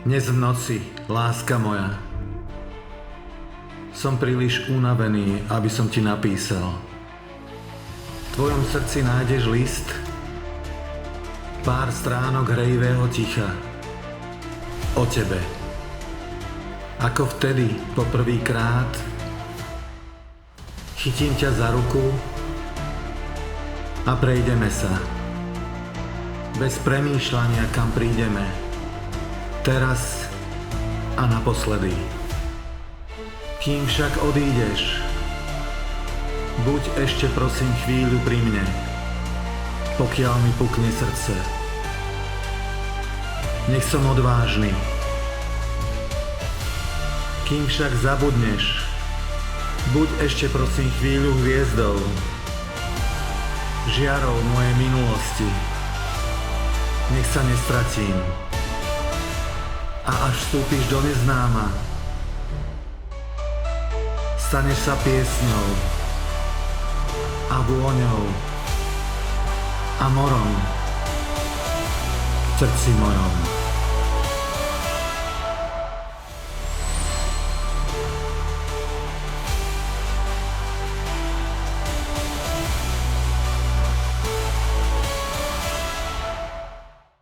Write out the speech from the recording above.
Dnes v noci, láska moja, som príliš unavený, aby som ti napísal. V tvojom srdci nájdeš list, pár stránok hrejivého ticha. O tebe. Ako vtedy, poprvýkrát, chytím ťa za ruku a prejdeme sa. Bez premýšľania, kam prídeme. Teraz a naposledy. Kým však odídeš, buď ešte prosím chvíľu pri mne, pokiaľ mi pukne srdce. Nech som odvážny. Kým však zabudneš, buď ešte prosím chvíľu hviezdou, žiarou mojej minulosti. Nech sa nestratím. A až vstúpiš do neznáma, staneš sa piesňou a vôňou a morom v srdci mojom.